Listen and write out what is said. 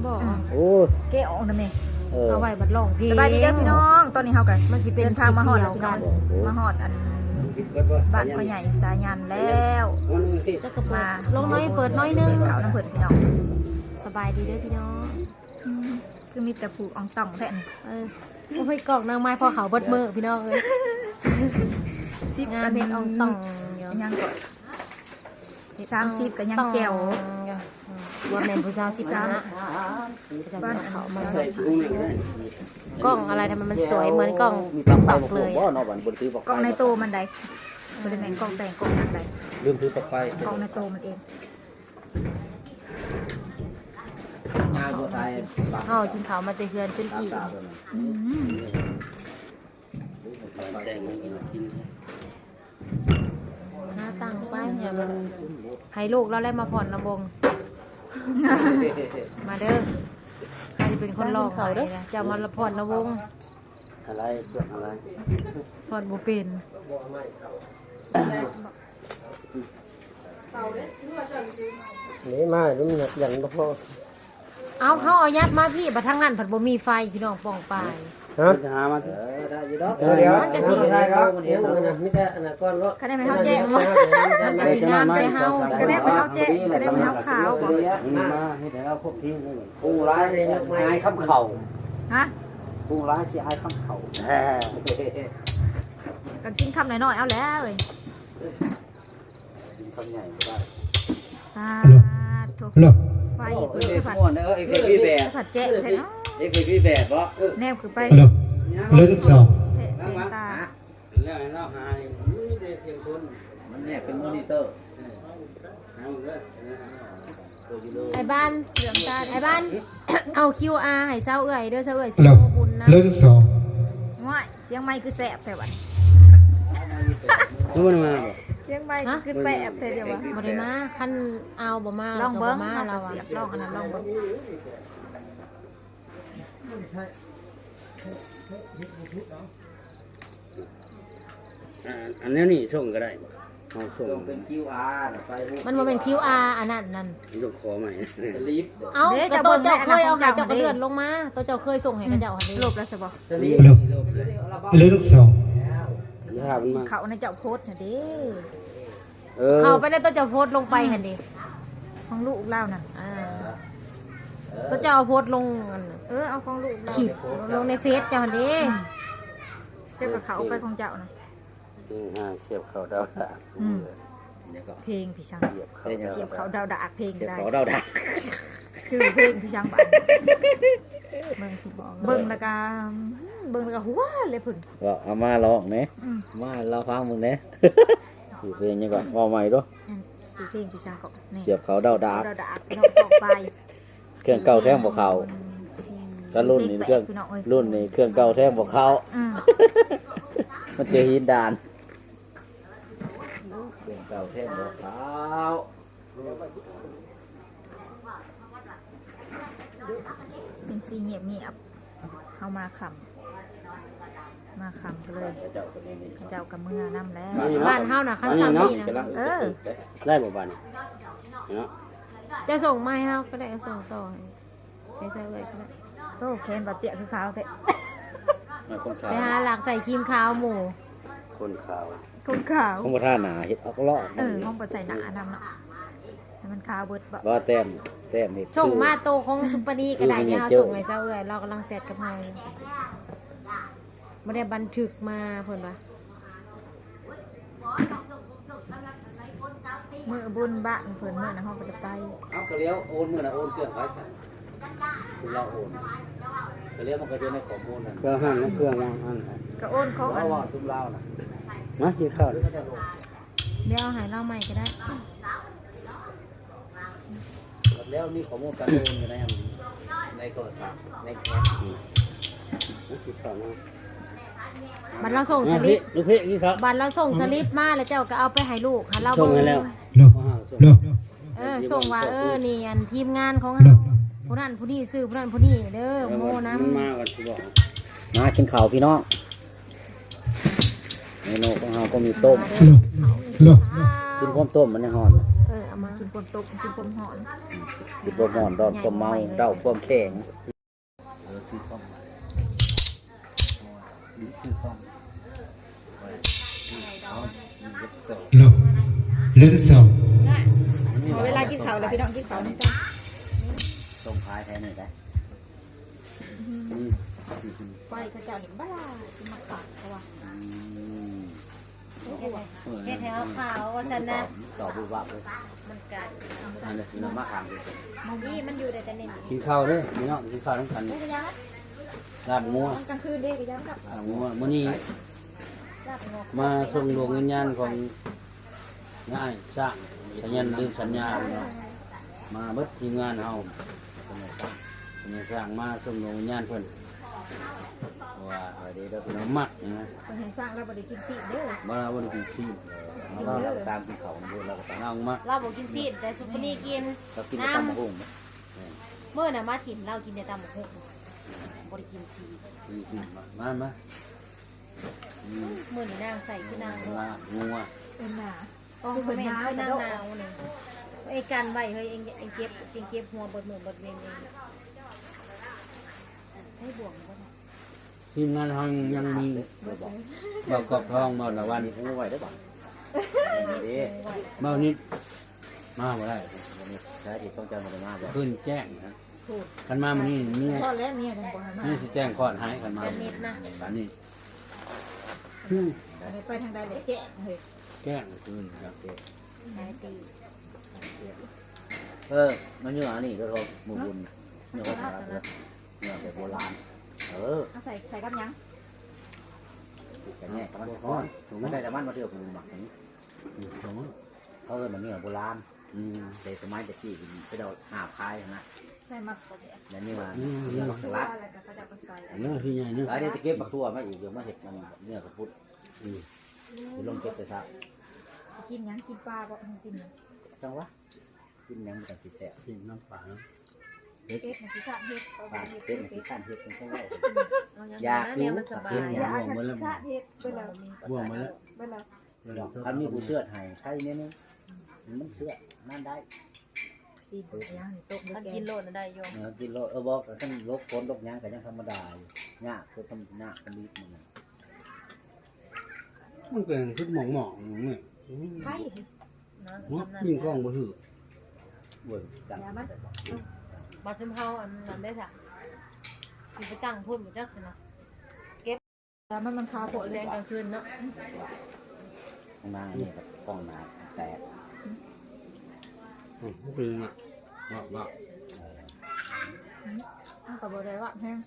บ่ โอ้เกะออกนะแม่ เอาไว้บัดร้องเพลง สบายดีเด้อพี่น้องตอนนี้เฮากัน มันสิเป็น เดินทางมาฮอดแล้ว สี พี่ เขี น้ ย อ ว ง กัน มาฮอดอันบ้านพ่อใหญ่สายันแล้ว จะกระปุกลงน้อยเปิดน้อยนึง เขาน้ำเพิ่นพี่น้อง สบายดีเด้อพี่น้อง คือมีแต่ผูกอองต่องแท้นี่ โอ้ยกล่องนางไม้พอเขาเบิดมือพี่น้องเอ้ยงานเพชรอองต่อง ยังก่อน30ก็ยังแก้ว ว่าแม่นผู้สาว10นะบ้านเขามา ใส่ถุงนี่ได้ กล้องอะไรทำไมมันสวยเหมือนกล้อง มีปักไฟ ตอก บ่ เลย บ่เนาะบัดบ่ถือปักไฟ กล้องในตู้มันใดบ่ได้แม่นกล้องแต่งกล้องนักใด ลืมถือปักไฟ กล้องในตู้มันเอง งานบ่ตายปัก เฮากินข้าวมาแต่เฮือนจนกี่ อืม แต่งให้กิน หน้าตั้งไปเนี่ยมันให้ลูกเราได้มาผ่อนลำบงมาเด้อใครจะเป็นคนลอกเขาเด้อจะมาผ่อนลำบง อะไรเรื่องอะไร ผ่อนบ่เป็น นี่มาดูมันอย่างบ่พอ เอาเขาเอายัดมาพี่บัดทางนั้นผัดบ่มีไฟพี่น้องป่องปลาย ฮะจะหามาได้อยู่ดอกเดี๋ยวมันก็สิได้ดอกเดี๋ยวมันมีแต่อันนั้นก่อนเนาะ คะแนนไปเฮาแจ้งบ่ มันก็สิงามไปเฮา คะแนนไปเฮาแจ้งคะแนนไปเฮาขาวบ่ มาให้แต่เราครบทีมเลยปรุงร้ายเลยอายคำเข่า ฮะ ปรุงร้ายสิอายคำเข่า ก็กินคำน้อยๆเอาแล้วเอ้ย คำใหญ่ก็ได้ ถูกไฟเพิ่น เอ้ สิ ย ผัด ม่วนเอ้ยเอ้ยพี่แบบ ผัดแจ้งแท้เนาะ เอ้ยพี่แบบบ่ แนวคือไป ฮัลโหลเลขสอง เสียงตา แล้วให้เราหานี่มีแต่เพียงคนมันแนบเป็นมอนิเตอร์เอาเด้อ ไอ้บ้านเหลืองตาไอ้บ้าน เอา QR ให้เซาเอื้อยเด้อเซาเอื้อยสิ ฮัลโหล เอาบุญนะ เลขสอง ว้ายเสียงไม้คือแสบแต่ว่า มันมาบ่ เสียงไม้คือแสบแต่เดียวว่า บ่ได้มาคันเอาบ่มา ลองเบิ้ง มา เรา เรา เสีย อะ บลองอันนั้นลองเบิ้ง อันนี้นี่ส่งก็ได้บ่เอาส่งเป็น QR ไป มันบ่เป็น QR อันนั้นนั่น ส่งขอใหม่สลิป เอาก็ตัวเจ้าเคยเอาให้เจ้าก็เลื่อนลงมาตัวเจ้าเคยส่งให้กับเจ้าหันนี้ ลบแล้วสิบ่ สลิป เลขสอง ถ้ามันมา เขาในเจ้าโพสต์น่ะเด้ เข้าไปแล้วตัวเจ้าโพสต์ลงไปหันดิ ของลูกเล่านั่น ตัวเจ้าเอาโพสต์ลงอันน่ะ เอาของลูกเล่า ขีดลงในเฟซเจ้าหันดิ เจ้ากับเขาไปของเจ้านะ เสียบเขาดาวดาก เพลงพี่ช่าง เสียบเขา เสียบเขาดาวดากเพลง เสียบ ได้ เขาดาวดาก ชื่อเพลงพี่ช่างบ้านเบิ่งสิบอกเบิ่งแล้วก็หัวเลยพุ่น ว่าเอามาร้องเน่ อืม มาเราฟังมึงเน่สิเพลงยังก่อนว่าใหม่ด้วย สีเพลงพี่ช่างก็นี่ เสียบเขาดาวดาก ดาวดากพี่น้องต่อไป เครื่องเก่าแท่งบ่เขาก็รุ่นนี้เครื่องรุ่นนี้เครื่องเก่าแท่งบ่เขา มันเจอหินดานเครื่องเก่าแท่งบ่เขา เป็นสีเงียบๆเข้ามาคำก็เลยเจ้ากับเมื่อน้ำแล้ว บ้านเฮาน่ะคันซ้ำนี่นะ ได้บ่บ้านเนาะ จะส่งมาให้เฮาก็ได้เอาส่งต่อให้เซาเอื้อยก็ได้ โตแคนบาเตียคือขาวแท้ คนขาว ไปหาหลักใส่ครีมขาวหมู คนขาว คนขาว ของบ่ท่าหนาเฮ็ดเอาล้อ ห้องเปิดใส่หนาดำเนาะให้มันขาวเบิดบ่ ว่าแต้มนี่ ส่งมาโตของซุปเปอร์ดีก็ได้เนี่ยเฮาส่งให้เซาเอื้อยเรากำลังเสร็จกับเฮาบ่ได้บันทึกมาเพิ่นว่า มือบุญบ้านเพิ่นมื้อนะห้องก็จะไป เอาก็เลี้ยวโอนมื้อน่ะโอนเครื่องไว้สั่นคือเราโอนก็เลี้ยวมันก็อยู่ในข้อมูลนั่นเครื่องหั่นเครื่องวางหั่น ก็โอนของอัน ว่าซุมลาวน่ะมากินข้าว เดี๋ยวเอาให้เราใหม่ก็ได้ แล้วมีข้อมูลการโอนอยู่ในโทรศัพท์ในแอปกินข้าวมา บัดเราส่งสลิป ลูกพี่กี่ครับ บัดเราส่งสลิปมาแล้วเจ้าก็เอาไปให้ลูกค่ะเรา ส่ง เบิ่ ให้ ง แล้ว โลโล ส่งว่านี่อันทีมงานของเราผู้นั้นผู้นี้ซื้อผู้นั้นผู้นี้เด้อโมนะ มันมากันสิบอกมากินข้าวพี่น้องเมนูของเราก็มีต้ม โลโล กินพร้อมต้มมันในห่อน เ เอามา กินความตกกินความหอน สิบ่หมอนดอนความเมาเด้าความแข็งซื้อข้อมซื้อข้อม ลบเหลือทั้งสอง พอเวลากินข้าวแล้วพี่น้องกินข้าวนี่จ้ะ ส่งท้ายแท้นี่ได้ ไปเขาเจ้านี่บ้าสิมาตัดเขาว่า เฮ็ดให้เอาขาวว่าซั่นนะ ต่อบุบับเลย มันกัด อันนี้น้ำมะขามเลย นี่มันอยู่ได้แต่นี่ กินข้าวเด้พี่น้องกินข้าวทั้งกัน ได้ยัง ลาบงัว กลางคืนเด้ก็ยังกับ ลาบงัวมื้อนี้ ลาบงอก มาส่งดวงวิญญาณของง่ายสร้างสัญญาลืมสัญญาเนาะมาเบิดทีมงานเฮาเป็นสร้างมาส่งดวงวิญญาณเพิ่นว่าเอาดีแล้วพี่น้องมักนะ คนให้สร้างแล้วบ่ได้กินสิเด้อ มาวันนี้กินซีเราตามกินเขาดูเราก็นั่งมา เราบ่กินซีดแต่ซุปนี่กิน เรากินแต่ตำหุ่ง เมื่อน่ะมาถิ่มเรากินแต่ตำบักหุ่งบ่ได้กินซีด มา มื้อนี้นางใส่คือนาง ลางัว เป็นหนา อ๋อแม่นคือนางนาวนี่ไอ้กันไว้เฮ้ยเองเก็บหัวเบิดมื้อเบิดเวรเองใช้บ่วงบ่ได้ ทีมงานเฮายังมีบอกกอบทองมาละวันงูไว้ได้บ่เมานิดมาบ่ได้วันนี้ใช้ที่ต้องการมาบ่ขึ้นแจ้งนะ ถูก คันมามื้อนี้นี่ ทอดแล้วเนี่ยกันบ่มา นี่สิแจ้งก่อนหายคันมา นิดนะ บัดนี้ ไปทางใดเลยแจ้งเฮ้ย แจ้งคืนครับ ใช้ตี มันเนื้อนี่ก็ทอหมู่บุญเนื้อของเราเนื้อแบบโบราณเอาใส่กับยัง แต่เนี่ยมันถูกไม่ได้แต่มันมาเที่ยวคุณหมักนี้มันเนื้อโบราณแต่สมัยตะกี้ไปเราหาพายนะ ใส่มัก แล้วนี่มาเนื้อหมักลัด เนื้อ ที่ใหญ่เนื้อไอ้เนี่ยตะเก็บปักทั่วมาอีกเดี๋ยวมาเห็ดมันเนื้อกระพุ้ลงเก็บแต่ซะ กินยังกินปลาก็กิน จังวะกินยังมันจะกินแสบกินน้ำปลา เฮ็ดมันสิซ่าเฮ็ด ปลาเต็มที่ขั้นเห็ดมันก็ได้ อยากเนี่ยมันสบาย อย่าอันนั้นซ่าเฮ็ดไปแล้ว บ่วงมาแล้ว ไปแล้ว อันนี้ผู้เชื่อให้ใครเนี่ยนี่มันเชื่อนั่นได้ สิยังตก มันกินโลดได้โยม กินโลบอกท่านลบคนลบยังก็ยังธรรมดาอยู่ยากคือทำยากกันนิดนึง มันเป็นชุดหมองเนี่ย ไผ่ ยิ่งกล้องบ่ถือ บ่นกัน อย่ามัน มาซึมเฮาอันนั้นได้จ้ะสิไปตั้งพุ่นบ่จักสินะ อย่ามันคาโปะ แส เลย งกลางคืนเนาะ ข้างหน้านี่ครับกล้องหนาแตก มันเป็นอ่ะว่า ก็บ่ได้ว่าแฮง